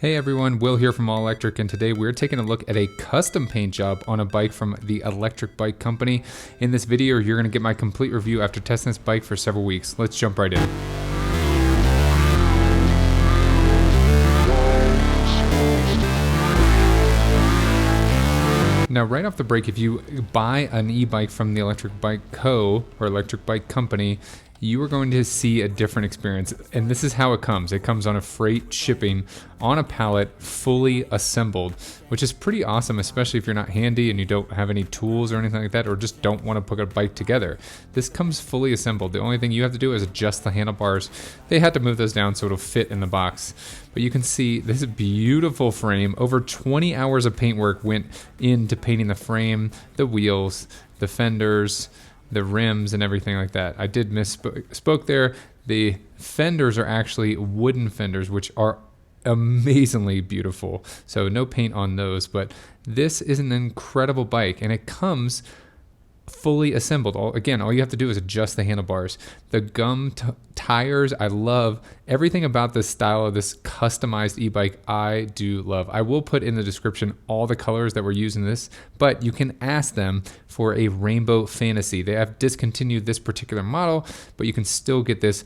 Hey everyone, Will here from All Electric, and today we're taking a look at a custom paint job on a bike from the Electric Bike Company. In this video, you're going to get my complete review after testing this bike for several weeks. Let's jump right in. Now, right off the break, if you buy an e-bike from the Electric Bike Co. or Electric Bike Company, you are going to see a different experience. And this is how it comes. It comes on a freight shipping on a pallet, fully assembled, which is pretty awesome, especially if you're not handy and you don't have any tools or anything like that, or just don't want to put a bike together. This comes fully assembled. The only thing you have to do is adjust the handlebars. They had to move those down so it'll fit in the box. But you can see this beautiful frame. Over 20 hours of paint work went into painting the frame, the wheels, the fenders, the rims, and everything like that. I did misspoke there. The fenders are actually wooden fenders, which are amazingly beautiful. So no paint on those, but this is an incredible bike, and it comes fully assembled. Again, all you have to do is adjust the handlebars. The gum tires, I love everything about this style of this customized e-bike. I do love. I will put in the description all the colors that were used in this, but you can ask them for a rainbow fantasy. They have discontinued this particular model, but you can still get this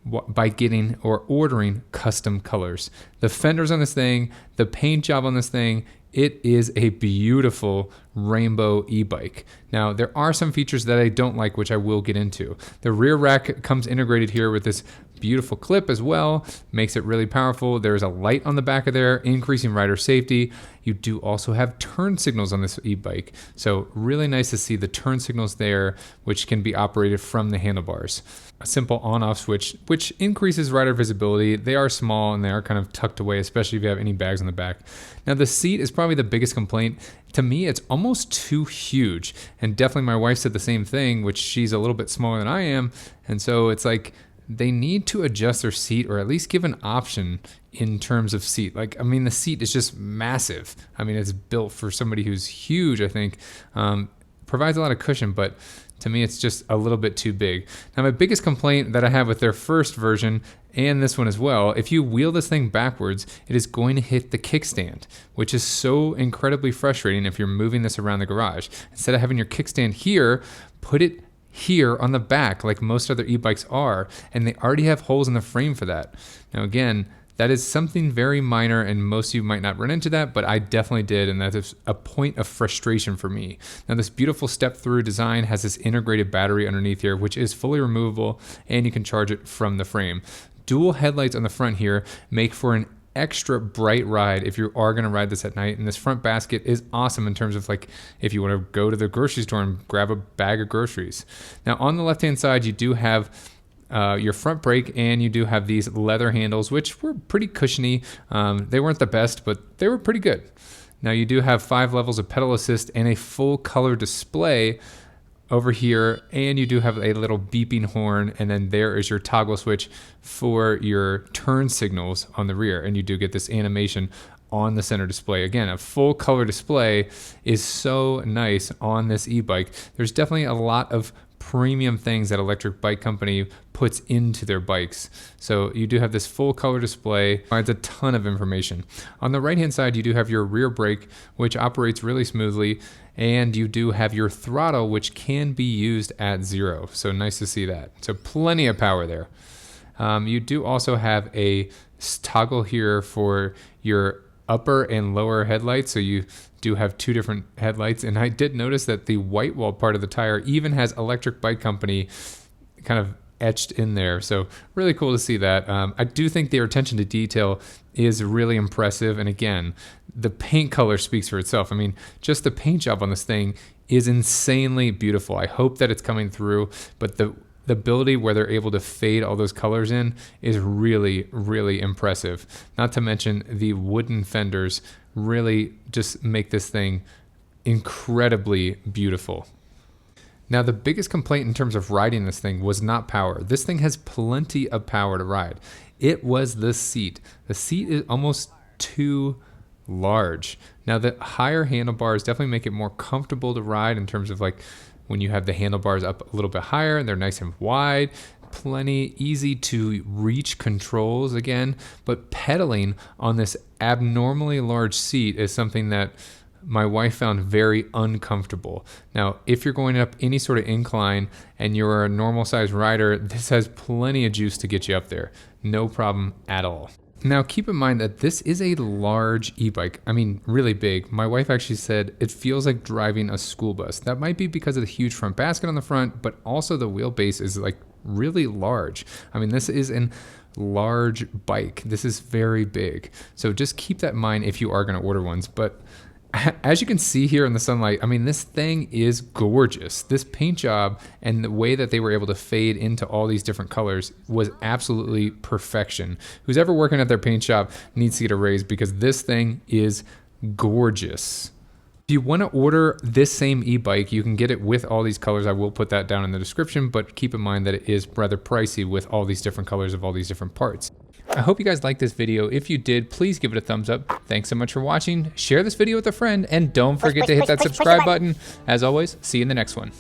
by getting or ordering custom colors. The fenders on this thing, the paint job on this thing, it is a beautiful rainbow e-bike. Now, there are some features that I don't like, which I will get into. The rear rack comes integrated here with this beautiful clip as well, makes it really powerful. There's a light on the back of there, increasing rider safety. You do also have turn signals on this e-bike. So really nice to see the turn signals there, which can be operated from the handlebars. A simple on-off switch, which increases rider visibility. They are small and they are kind of tucked away, especially if you have any bags on the back. Now, the seat is probably the biggest complaint. To me, it's almost too huge. And definitely my wife said the same thing, which she's a little bit smaller than I am. And so it's like, they need to adjust their seat, or at least give an option in terms of seat. Like, I mean, the seat is just massive. I mean, it's built for somebody who's huge, I think. Provides a lot of cushion, but to me, it's just a little bit too big. Now, my biggest complaint that I have with their first version, and this one as well, if you wheel this thing backwards, it is going to hit the kickstand, which is so incredibly frustrating if you're moving this around the garage. Instead of having your kickstand here, put it here on the back like most other e-bikes are, and they already have holes in the frame for that. Now, again, that is something very minor, and most of you might not run into that, but I definitely did, and that is a point of frustration for me. Now, this beautiful step-through design has this integrated battery underneath here, which is fully removable, and you can charge it from the frame. Dual headlights on the front here make for an extra bright ride if you are going to ride this at night, and this front basket is awesome in terms of like if you want to go to the grocery store and grab a bag of groceries. Now, on the left-hand side, you do have your front brake, and you do have these leather handles, which were pretty cushiony. They weren't the best, but they were pretty good. Now, you do have 5 levels of pedal assist and a full color display over here, and you do have a little beeping horn, and then there is your toggle switch for your turn signals on the rear, and you do get this animation on the center display. Again, a full color display is so nice on this e-bike. There's definitely a lot of premium things that Electric Bike Company puts into their bikes. So you do have this full color display, provides a ton of information. On the right hand side, you do have your rear brake, which operates really smoothly, and you do have your throttle, which can be used at 0. So nice to see that. So plenty of power there. You do also have a toggle here for your upper and lower headlights, so you do have 2 different headlights. And I did notice that the white wall part of the tire even has Electric Bike Company kind of etched in there, so really cool to see that. I do think their attention to detail is really impressive, and again, the paint color speaks for itself. I mean, just the paint job on this thing is insanely beautiful. I hope that it's coming through, but the ability where they're able to fade all those colors in is really, really impressive. Not to mention the wooden fenders really just make this thing incredibly beautiful. Now, the biggest complaint in terms of riding this thing was not power. This thing has plenty of power to ride. It was the seat. The seat is almost too large. Now, the higher handlebars definitely make it more comfortable to ride in terms of like when you have the handlebars up a little bit higher and they're nice and wide. plenty easy to reach controls again, but pedaling on this abnormally large seat is something that my wife found very uncomfortable. Now, if you're going up any sort of incline and you're a normal size rider, this has plenty of juice to get you up there. No problem at all. Now, keep in mind that this is a large e-bike. I mean, really big. My wife actually said it feels like driving a school bus. That might be because of the huge front basket on the front, but also the wheelbase is like really large. I mean, this is a large bike. This is very big. So just keep that in mind if you are going to order ones. But as you can see here in the sunlight, I mean, this thing is gorgeous. This paint job and the way that they were able to fade into all these different colors was absolutely perfection. Who's ever working at their paint shop needs to get a raise because this thing is gorgeous. If you want to order this same e-bike, you can get it with all these colors. I will put that down in the description, but keep in mind that it is rather pricey with all these different colors of all these different parts. I hope you guys liked this video. If you did, please give it a thumbs up. Thanks so much for watching. Share this video with a friend, and don't forget to hit that subscribe button. As always, see you in the next one.